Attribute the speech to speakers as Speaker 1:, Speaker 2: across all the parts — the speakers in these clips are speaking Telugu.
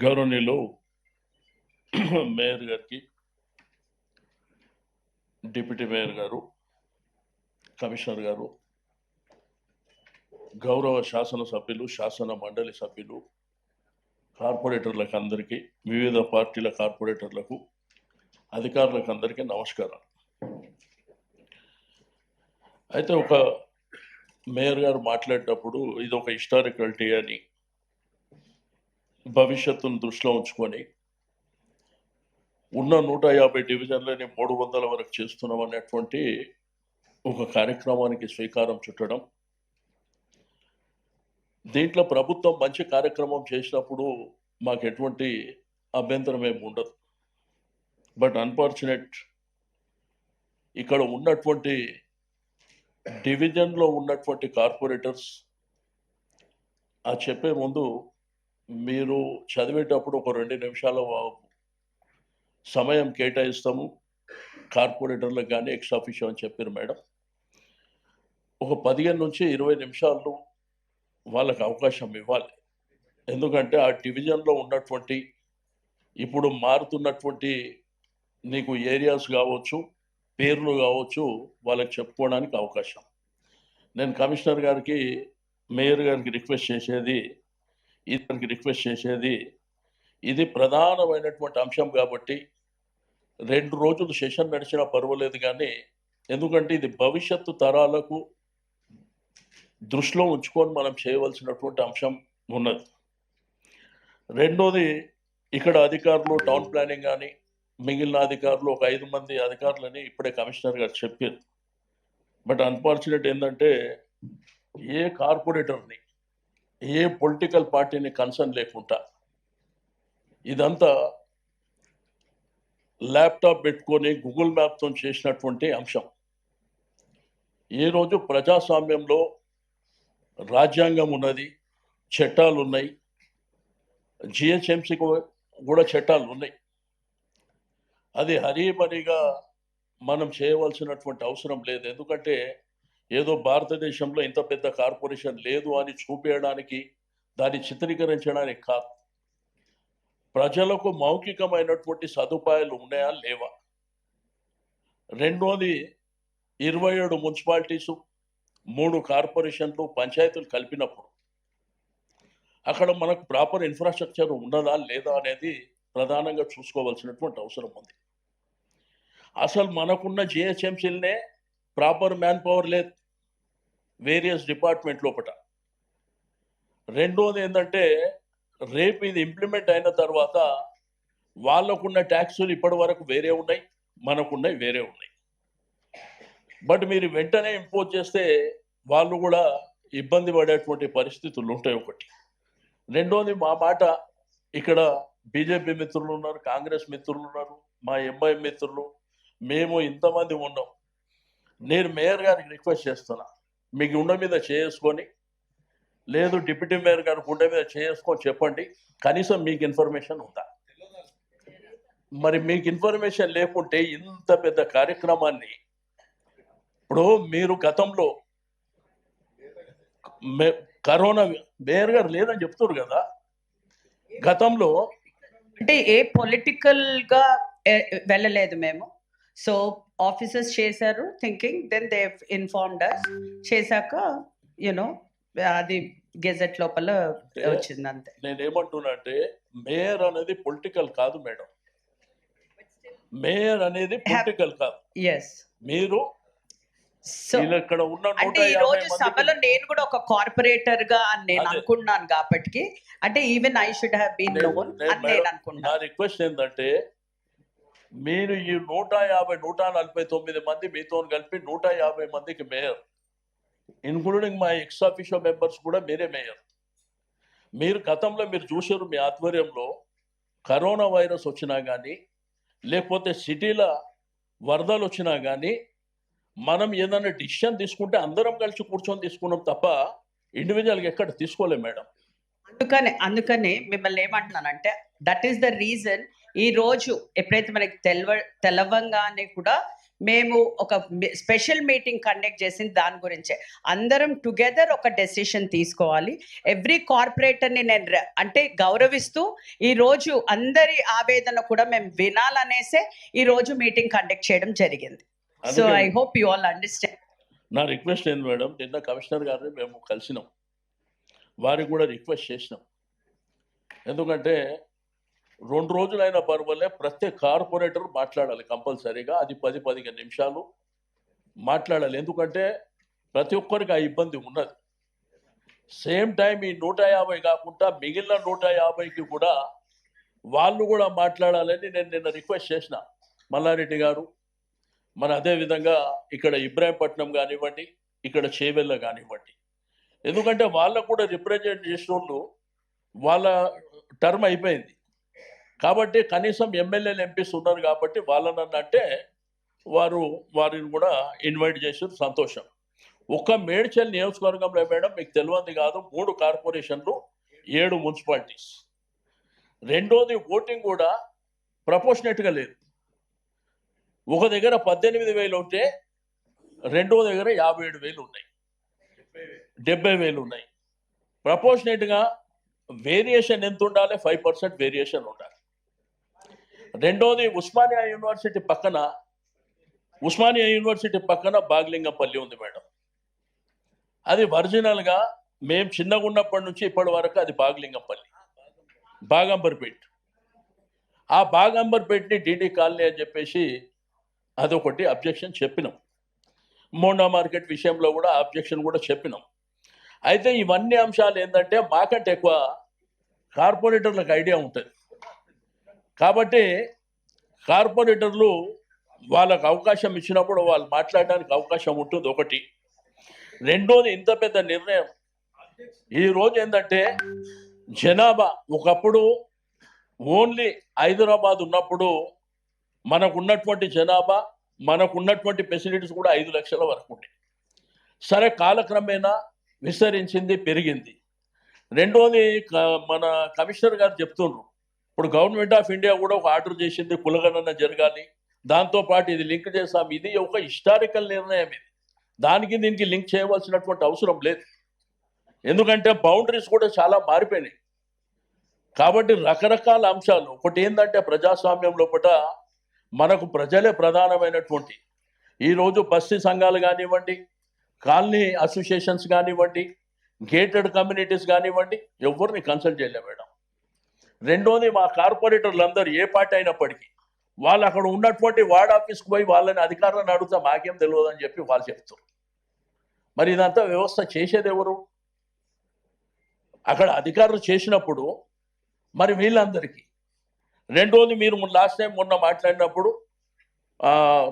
Speaker 1: గౌరవనీయులు మేయర్ గారికి, డిప్యూటీ మేయర్ గారు, కమిషనర్ గారు, గౌరవ శాసనసభ్యులు, శాసన మండలి సభ్యులు, కార్పొరేటర్లకు అందరికీ, వివిధ పార్టీల కార్పొరేటర్లకు, అధికారులకు అందరికీ నమస్కారం. అయితే ఒక మేయర్ గారు మాట్లాడేటప్పుడు ఇది ఒక హిస్టారికల్ డే అని, భవిష్యత్తును దృష్టిలో ఉంచుకొని ఉన్న 150 డివిజన్లని 300 వరకు చేస్తున్నాం అనేటువంటి ఒక కార్యక్రమానికి శ్రీకారం చుట్టడం. దీంట్లో ప్రభుత్వం మంచి కార్యక్రమం చేసినప్పుడు మాకు ఎటువంటి అభ్యంతరం ఏమి ఉండదు. బట్ అన్ఫార్చునేట్ ఇక్కడ ఉన్నటువంటి డివిజన్లో ఉన్నటువంటి కార్పొరేటర్స్ ఆ చెప్పే ముందు మీరు చదివేటప్పుడు ఒక 2 నిమిషాల సమయం కేటాయిస్తాము కార్పొరేటర్లకు కానీ ఎక్స్ ఆఫీషియో అని చెప్పారు మేడం. ఒక 15 నుంచి 20 నిమిషాలు వాళ్ళకి అవకాశం ఇవ్వాలి. ఎందుకంటే ఆ డివిజన్లో ఉన్నటువంటి ఇప్పుడు మారుతున్నటువంటి నీకు ఏరియాస్ కావచ్చు, పేర్లు కావచ్చు, వాళ్ళకి చెప్పుకోవడానికి అవకాశం. నేను కమిషనర్ గారికి, మేయర్ గారికి రిక్వెస్ట్ చేసేది, ఇతనికి రిక్వెస్ట్ చేసేది, ఇది ప్రధానమైనటువంటి అంశం కాబట్టి 2 రోజులు సెషన్ నడిచినా పర్వాలేదు, కానీ ఎందుకంటే ఇది భవిష్యత్తు తరాలకు దృష్టిలో ఉంచుకొని మనం చేయవలసినటువంటి అంశం ఉన్నది. రెండోది, ఇక్కడ అధికారులు, టౌన్ ప్లానింగ్ కానీ మిగిలిన అధికారులు ఒక 5 మంది అధికారులని ఇప్పుడే కమిషనర్ గారు చెప్పారు. బట్ అన్ఫార్చునేట్ ఏంటంటే ఏ కార్పొరేటర్ని, ఏ పొలిటికల్ పార్టీని కన్సర్న్ లేకుండా ఇదంతా ల్యాప్టాప్ పెట్టుకొని గూగుల్ మ్యాప్తో చేసినటువంటి అంశం. ఏ రోజు ప్రజాస్వామ్యంలో రాజ్యాంగం ఉన్నది, చట్టాలు ఉన్నాయి, జిహెచ్ఎంసీకి కూడా చట్టాలు ఉన్నాయి. అది హరీమరిగా మనం చేయవలసినటువంటి అవసరం లేదు. ఎందుకంటే ఏదో భారతదేశంలో ఇంత పెద్ద కార్పొరేషన్ లేదు అని చూపించడానికి, దాన్ని చిత్రీకరించడానికి కాదు. ప్రజలకు మౌఖికమైనటువంటి సదుపాయాలు ఉన్నాయా లేవా. రెండోది, 27 మున్సిపాలిటీసు, 3 కార్పొరేషన్లు, పంచాయతీలు కలిపినప్పుడు అక్కడ మనకు ప్రాపర్ ఇన్ఫ్రాస్ట్రక్చర్ ఉన్నదా లేదా అనేది ప్రధానంగా చూసుకోవాల్సినటువంటి అవసరం ఉంది. అసలు మనకున్న జిహెచ్ఎంసీలనే ప్రాపర్ మ్యాన్ పవర్ లేదు వేరియస్ డిపార్ట్మెంట్ లోపల. రెండోది ఏంటంటే రేపు ఇది ఇంప్లిమెంట్ అయిన తర్వాత వాళ్ళకున్న ట్యాక్సులు ఇప్పటి వరకు వేరే ఉన్నాయి, మనకున్నవి వేరే ఉన్నాయి. బట్ మీరు వెంటనే ఇంపోజ్ చేస్తే వాళ్ళు కూడా ఇబ్బంది పడేటువంటి పరిస్థితులు ఉంటాయి ఒకటి. రెండోది, మా మాట ఇక్కడ బీజేపీ మిత్రులు ఉన్నారు, కాంగ్రెస్ మిత్రులు ఉన్నారు, మా ఎంఐఎం మిత్రులు, మేము ఇంతమంది ఉన్నాం. నేను మేయర్ గారికి రిక్వెస్ట్ చేస్తున్నా, మీ గుండె మీద చేసుకొని, లేదు డిప్యూటీ మేయర్ గారి గుండె మీద చేసుకొని చెప్పండి, కనీసం మీకు ఇన్ఫర్మేషన్ ఉందా. మరి మీకు ఇన్ఫర్మేషన్ లేకుంటే ఇంత పెద్ద కార్యక్రమాన్ని, ఇప్పుడు మీరు గతంలో కరోనా మేయర్ గారు లేదని చెప్తారు కదా, గతంలో
Speaker 2: అంటే ఏ పొలిటికల్ గా వెళ్ళలేదు మేము. సో ఆఫీసర్స్ చేశారు thinking, then they informed us. చేశాక యునో అది గెజెట్ లోపల వచ్చింది అంతే.
Speaker 1: నేనేమంటున్నా అంటే మేయర్ అనేది పొలిటికల్ కాదు మేడం, మేయర్ అనేది పొలిటికల్ కాదు.
Speaker 2: ఎస్,
Speaker 1: మీరు ఇక్కడ ఉన్న
Speaker 2: అంటే ఈ రోజు సభలో నేను కూడా ఒక కార్పొరేటర్ గా నేను అనుకున్నాను కాబట్టి, అంటే even I should have been known అని నేను అనుకున్నాను.
Speaker 1: నా రిక్వెస్ట్ ఏంటంటే మీరు ఈ 149 మంది మీతో కలిపి 150 మందికి మేయర్, ఇన్క్లూడింగ్ మా ఎక్స్ ఆఫీషియో మెంబర్స్ కూడా మీరే మేయర్. మీరు గతంలో మీరు చూసారు, మీ ఆధ్వర్యంలో కరోనా వైరస్ వచ్చినా కానీ, లేకపోతే సిటీల వరదలు వచ్చినా కానీ, మనం ఏదైనా డిసిషన్ తీసుకుంటే అందరం కలిసి కూర్చొని తీసుకున్నాం తప్ప ఇండివిజువల్గా ఎక్కడ తీసుకోలేం మేడం.
Speaker 2: అందుకనే మిమ్మల్ని ఏమంటున్నానంటే దట్ ఈస్ ద రీజన్. ఈ రోజు ఎప్పుడైతే మనకి తెలవంగానే కూడా మేము ఒక స్పెషల్ మీటింగ్ కండక్ట్ చేసింది దాని గురించే. అందరం టుగెదర్ ఒక డెసిషన్ తీసుకోవాలి. ఎవ్రీ కార్పొరేటర్ని నేను అంటే గౌరవిస్తూ ఈరోజు అందరి ఆవేదన కూడా మేము వినాలనేసే ఈరోజు మీటింగ్ కండక్ట్ చేయడం జరిగింది. So I hope you all understand.
Speaker 1: నా రిక్వెస్ట్ ఏంది మేడం, నిన్న కమిషనర్ గారిని మేము కలిసినాం, వారికి కూడా రిక్వెస్ట్ చేసినాం. ఎందుకంటే 2 రోజులైన పర్వాలే ప్రతి కార్పొరేటర్ మాట్లాడాలి కంపల్సరీగా, అది 10-15 నిమిషాలు మాట్లాడాలి. ఎందుకంటే ప్రతి ఒక్కరికి ఆ ఇబ్బంది ఉన్నది. సేమ్ టైం ఈ 150 కాకుండా మిగిలిన 150కి కూడా వాళ్ళు కూడా మాట్లాడాలని నేను నిన్న రిక్వెస్ట్ చేసిన. మల్లారెడ్డి గారు, మన అదేవిధంగా ఇక్కడ ఇబ్రాహీంపట్నం కానివ్వండి, ఇక్కడ చేవెళ్ళ కానివ్వండి, ఎందుకంటే వాళ్ళకు కూడా రిప్రజెంట్ చేసిన వాళ్ళు వాళ్ళ టర్మ్ అయిపోయింది కాబట్టి కనీసం ఎమ్మెల్యేలు ఎంపీస్ ఉన్నారు కాబట్టి వాళ్ళని అంటే వారిని కూడా ఇన్వైట్ చేసారు, సంతోషం. ఒక్క మేడ్చల్ నియోజకవర్గంలో మేడం మీకు తెలియంది కాదు, 3 కార్పొరేషన్లు, 7 మున్సిపాలిటీస్. రెండోది ఓటింగ్ కూడా ప్రపోర్షనేట్గా లేదు. ఒక దగ్గర 18,000 ఉంటే రెండో దగ్గర 57,000 ఉన్నాయి, 70,000 ఉన్నాయి. ప్రపోర్షనేట్గా వేరియేషన్ ఎంత ఉండాలి? 5% వేరియేషన్ ఉండాలి. రెండోది ఉస్మానియా యూనివర్సిటీ పక్కన బాగ్లింగంపల్లి ఉంది మేడం. అది ఒరిజినల్గా మేము చిన్నగా ఉన్నప్పటి నుంచి ఇప్పటి వరకు అది బాగ్లింగంపల్లి, బాగంబర్పేట్. ఆ బాగంబర్పేట్ని డిడి కాలనీ అని చెప్పేసి అదొకటి అబ్జెక్షన్ చెప్పినాం. మోండా మార్కెట్ విషయంలో కూడా అబ్జెక్షన్ కూడా చెప్పినాం. అయితే ఇవన్నీ అంశాలు ఏంటంటే మాకంటే ఎక్కువ కార్పొరేటర్లకు ఐడియా ఉంటుంది కాబట్టి కార్పొరేటర్లు వాళ్ళకు అవకాశం ఇచ్చినప్పుడు వాళ్ళు మాట్లాడడానికి అవకాశం ఉంటుంది ఒకటి. రెండోది ఇంత పెద్ద నిర్ణయం ఈరోజు ఏంటంటే జనాభా, ఒకప్పుడు ఓన్లీ హైదరాబాద్ ఉన్నప్పుడు మనకు ఉన్నటువంటి జనాభా, మనకు ఉన్నటువంటి ఫెసిలిటీస్ కూడా 5 లక్షల వరకు ఉంటాయి. సరే, కాలక్రమేణా విస్తరించింది, పెరిగింది. రెండోది మన కమిషనర్ గారు చెప్తున్నారు, ఇప్పుడు గవర్నమెంట్ ఆఫ్ ఇండియా కూడా ఒక ఆర్డర్ చేసింది కులగణన జరగాలి, దాంతోపాటు ఇది లింక్ చేస్తాం. ఇది ఒక హిస్టారికల్ నిర్ణయం, ఇది దానికి దీనికి లింక్ చేయవలసినటువంటి అవసరం లేదు. ఎందుకంటే బౌండరీస్ కూడా చాలా మారిపోయినాయి కాబట్టి రకరకాల అంశాలు. ఒకటి ఏంటంటే ప్రజాస్వామ్యం లోపల మనకు ప్రజలే ప్రధానమైనటువంటి, ఈరోజు బస్తీ సంఘాలు కానివ్వండి, కాలనీ అసోసియేషన్స్ కానివ్వండి, గేటెడ్ కమ్యూనిటీస్ కానివ్వండి, ఎవరిని కన్సల్ట్ చేయలేము మేడం. రెండోది మా కార్పొరేటర్లు అందరూ ఏ పార్టీ అయినప్పటికీ వాళ్ళు అక్కడ ఉన్నటువంటి వార్డ్ ఆఫీస్కి పోయి వాళ్ళని అధికారులను అడుగుతా మాకేం తెలియదు అని చెప్పి వాళ్ళు చెప్తారు. మరి ఇదంతా వ్యవస్థ చేసేది ఎవరు? అక్కడ అధికారులు చేసినప్పుడు మరి వీళ్ళందరికీ. రెండోది మీరు లాస్ట్ టైం మొన్న మాట్లాడినప్పుడు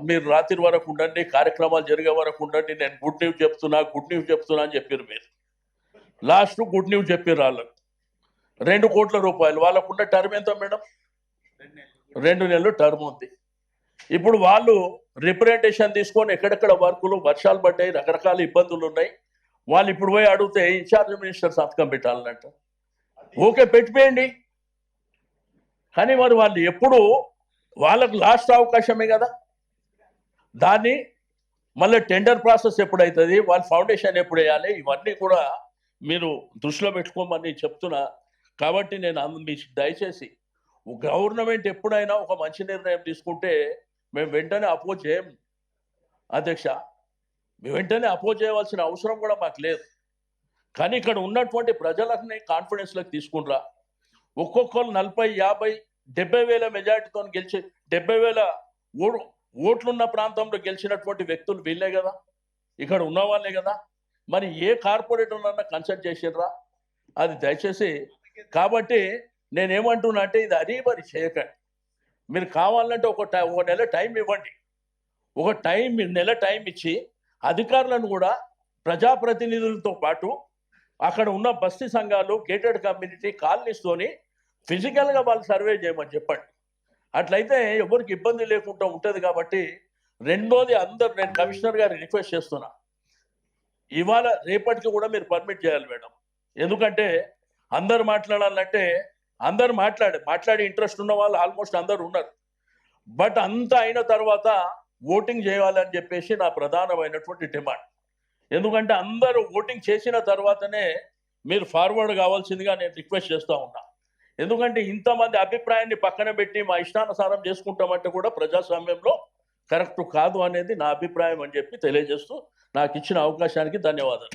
Speaker 1: మీరు రాత్రి వరకు ఉండండి, కార్యక్రమాలు జరిగే వరకు ఉండండి, నేను గుడ్ న్యూస్ చెప్తున్నా అని చెప్పారు. మీరు లాస్ట్ గుడ్ న్యూస్ చెప్పారు వాళ్ళకు. 2 కోట్ల రూపాయలు వాళ్ళకున్న టర్మ్ ఎంత మేడం? 2 నెలలు టర్మ్ ఉంది. ఇప్పుడు వాళ్ళు రిప్రజెంటేషన్ తీసుకొని ఎక్కడెక్కడ వర్కులు, వర్షాలు పడ్డాయి, రకరకాల ఇబ్బందులు ఉన్నాయి, వాళ్ళు ఇప్పుడు పోయి అడిగితే ఇన్ఛార్జ్ మినిస్టర్ సంతకం పెట్టాలన్నట్టు. ఓకే, పెట్టిపోయండి, కానీ మరి వాళ్ళు ఎప్పుడు వాళ్ళకు లాస్ట్ అవకాశమే కదా. దాన్ని మళ్ళీ టెండర్ ప్రాసెస్ ఎప్పుడవుతుంది, వాళ్ళ ఫౌండేషన్ ఎప్పుడు వేయాలి, ఇవన్నీ కూడా మీరు దృష్టిలో పెట్టుకోమని చెప్తున్నా. కాబట్టి నేను మీ దయచేసి గవర్నమెంట్ ఎప్పుడైనా ఒక మంచి నిర్ణయం తీసుకుంటే మేము వెంటనే అపోజ్ చేయం అధ్యక్ష, వెంటనే అపోజ్ చేయవలసిన అవసరం కూడా మాకు లేదు. కానీ ఇక్కడ ఉన్నటువంటి ప్రజలని కాన్ఫిడెన్స్లోకి తీసుకుంటారా? ఒక్కొక్కరు 40, 50, 70,000 మెజార్టీతో గెలిచి 70,000 ఓట్లున్న ప్రాంతంలో గెలిచినటువంటి వ్యక్తులు వీళ్ళే కదా, ఇక్కడ ఉన్న వాళ్ళే కదా. మరి ఏ కార్పొరేటర్నన్నా కన్సల్ట్ చేసిర్రా? అది దయచేసి. కాబట్టి నేనేమంటున్నా అంటే ఇది అరీబరి చేయకండి. మీరు కావాలంటే ఒక నెల టైం ఇవ్వండి. నెల టైం ఇచ్చి అధికారులను కూడా ప్రజాప్రతినిధులతో పాటు అక్కడ ఉన్న బస్తీ సంఘాలు, గేటెడ్ కమ్యూనిటీ, కాలనీస్తోని ఫిజికల్గా వాళ్ళు సర్వే చేయమని చెప్పండి. అట్లయితే ఎవరికి ఇబ్బంది లేకుండా ఉంటుంది. కాబట్టి రెండోది నేను కమిషనర్ గారిని రిక్వెస్ట్ చేస్తున్నా, ఇవాళ రేపటికి కూడా మీరు పర్మిట్ చేయాలి మేడం. ఎందుకంటే అందరు మాట్లాడాలంటే అందరు మాట్లాడి ఇంట్రెస్ట్ ఉన్న వాళ్ళు ఆల్మోస్ట్ అందరు ఉన్నారు. బట్ అంతా అయిన తర్వాత ఓటింగ్ చేయాలని చెప్పేసి నా ప్రధానమైనటువంటి డిమాండ్. ఎందుకంటే అందరూ ఓటింగ్ చేసిన తర్వాతనే మీరు ఫార్వర్డ్ కావాల్సిందిగా నేను రిక్వెస్ట్ చేస్తూ ఉన్నా. ఎందుకంటే ఇంతమంది అభిప్రాయాన్ని పక్కన పెట్టి మా ఇష్టానుసారం చేసుకుంటామంటే కూడా ప్రజాస్వామ్యంలో కరెక్ట్ కాదు అనేది నా అభిప్రాయం అని చెప్పి తెలియజేస్తూ నాకు ఇచ్చిన అవకాశానికి ధన్యవాదాలు.